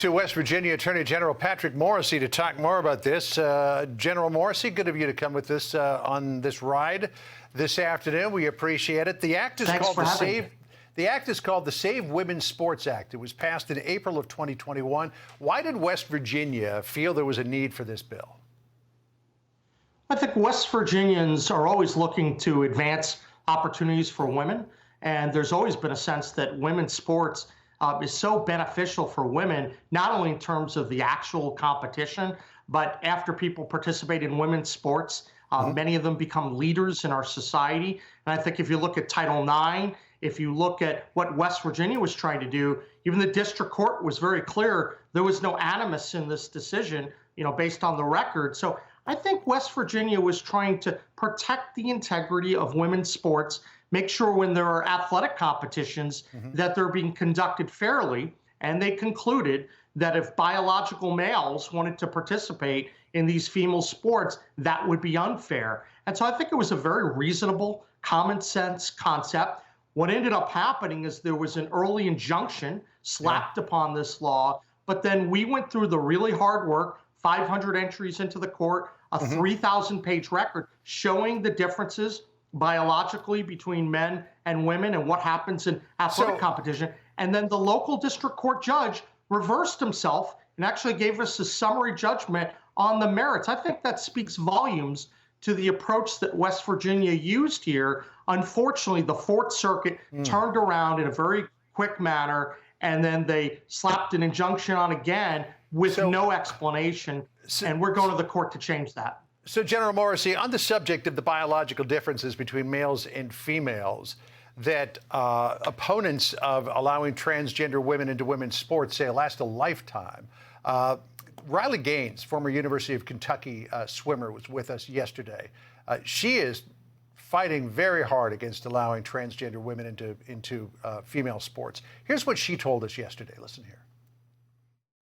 To West Virginia Attorney General Patrick Morrisey to talk more about this. General Morrisey, good of you to come with us on this ride this afternoon. We appreciate it. The act is called the Save Women's Sports Act. It was passed in April of 2021. Why did West Virginia feel there was a need for this bill? I think West Virginians are always looking to advance opportunities for women, and there's always been a sense that women's sports is so beneficial for women, not only in terms of the actual competition, but after people participate in women's sports, many of them become leaders in our society. And I think if you look at Title IX, if you look at what West Virginia was trying to do, even the district court was very clear there was no animus in this decision, based on the record. So I think West Virginia was trying to protect the integrity of women's sports, make sure when there are athletic competitions that they're being conducted fairly. And they concluded that if biological males wanted to participate in these female sports, that would be unfair. And so I think it was a very reasonable, common sense concept. What ended up happening is there was an early injunction slapped upon this law, but then we went through the really hard work, 500 entries into the court, a 3,000-page record showing the differences biologically between men and women and what happens in athletic competition. And then the local district court judge reversed himself and actually gave us a summary judgment on the merits. I think that speaks volumes to the approach that West Virginia used here. Unfortunately, the Fourth Circuit turned around in a very quick manner, and then they slapped an injunction on again with no explanation. And we're going to the court to change that. So, General Morrisey, on the subject of the biological differences between males and females, that opponents of allowing transgender women into women's sports say last a lifetime. Riley Gaines, former University of Kentucky swimmer, was with us yesterday. She is fighting very hard against allowing transgender women into female sports. Here's what she told us yesterday. Listen here.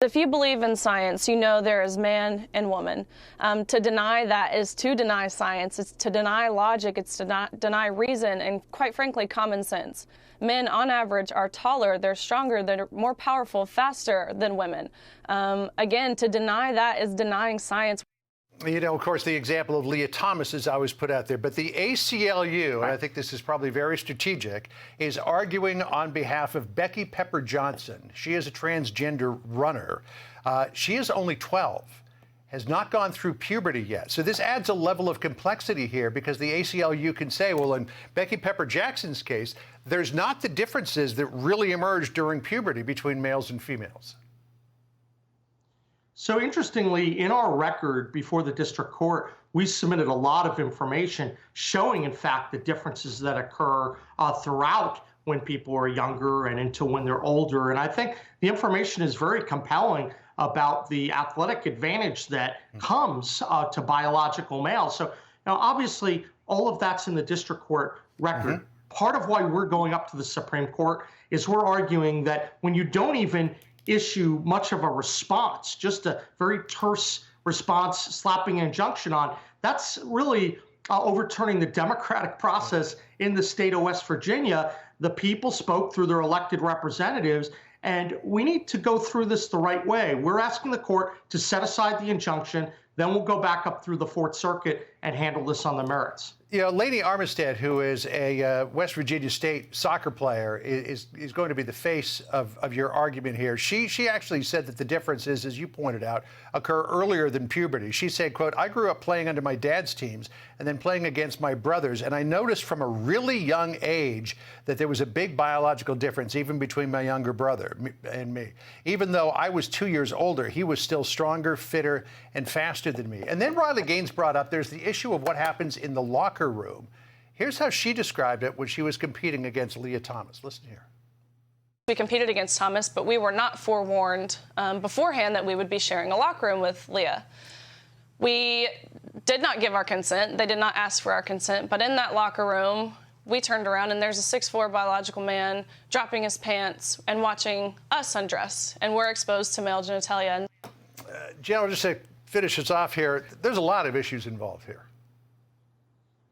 If you believe in science, you know there is man and woman. To deny that is to deny science. It's to deny logic. It's to deny reason and, quite frankly, common sense. Men, on average, are taller, they're stronger, they're more powerful, faster than women. Again, to deny that is denying science. Of course, the example of Leah Thomas is always put out there, but the ACLU, and I think this is probably very strategic, is arguing on behalf of Becky Pepper Johnson. She is a transgender runner. She is only 12, has not gone through puberty yet. So this adds a level of complexity here because the ACLU can say, well, in Becky Pepper Jackson's case, there's not the differences that really emerge during puberty between males and females. So interestingly, in our record before the district court, we submitted a lot of information showing, in fact, the differences that occur throughout when people are younger and into when they're older. And I think the information is very compelling about the athletic advantage that comes to biological males. So now, obviously, all of that's in the district court record. Part of why we're going up to the Supreme Court is we're arguing that when you don't even issue much of a response, just a very terse response, slapping an injunction on, that's really overturning the democratic process in the state of West Virginia. The people spoke through their elected representatives, and we need to go through this the right way. We're asking the court to set aside the injunction, then we'll go back up through the Fourth Circuit and handle this on the merits. Lainey Armistead, who is a West Virginia State soccer player, is going to be the face of your argument here. She actually said that the differences, as you pointed out, occur earlier than puberty. She said, quote, "I grew up playing under my dad's teams and then playing against my brothers, and I noticed from a really young age that there was a big biological difference even between my younger brother and me. Even though I was 2 years older, he was still stronger, fitter, and faster than me." And then Riley Gaines brought up there's the issue of what happens in the locker room. Here's how she described it when she was competing against Leah Thomas. Listen here. We competed against Thomas, but we were not forewarned beforehand that we would be sharing a locker room with Leah. We did not give our consent. They did not ask for our consent. But in that locker room, we turned around and there's a 6'4" biological man dropping his pants and watching us undress. And we're exposed to male genitalia. General, just to finish us off here, there's a lot of issues involved here.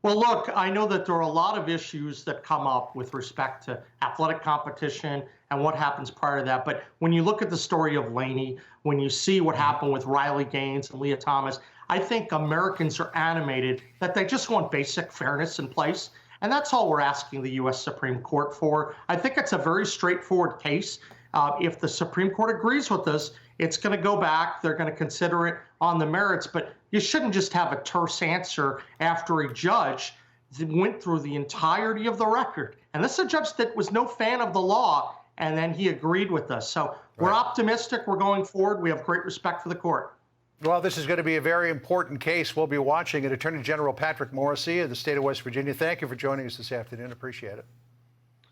Well, look, I know that there are a lot of issues that come up with respect to athletic competition and what happens prior to that. But when you look at the story of Laney, when you see what happened with Riley Gaines and Leah Thomas, I think Americans are animated that they just want basic fairness in place. And that's all we're asking the U.S. Supreme Court for. I think it's a very straightforward case. If the Supreme Court agrees with us, it's going to go back. They're going to consider it on the merits. But you shouldn't just have a terse answer after a judge went through the entirety of the record. And this is a judge that was no fan of the law, and then he agreed with us. So we're optimistic. We're going forward. We have great respect for the court. Well, this is going to be a very important case. We'll be watching it. Attorney General Patrick Morrisey of the state of West Virginia, thank you for joining us this afternoon. Appreciate it.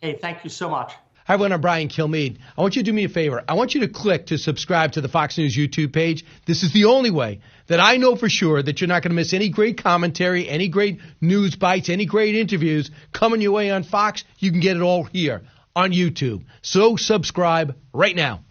Hey, thank you so much. Hi, everyone. I'm Brian Kilmeade. I want you to do me a favor. I want you to click to subscribe to the Fox News YouTube page. This is the only way that I know for sure that you're not going to miss any great commentary, any great news bites, any great interviews coming your way on Fox. You can get it all here on YouTube. So subscribe right now.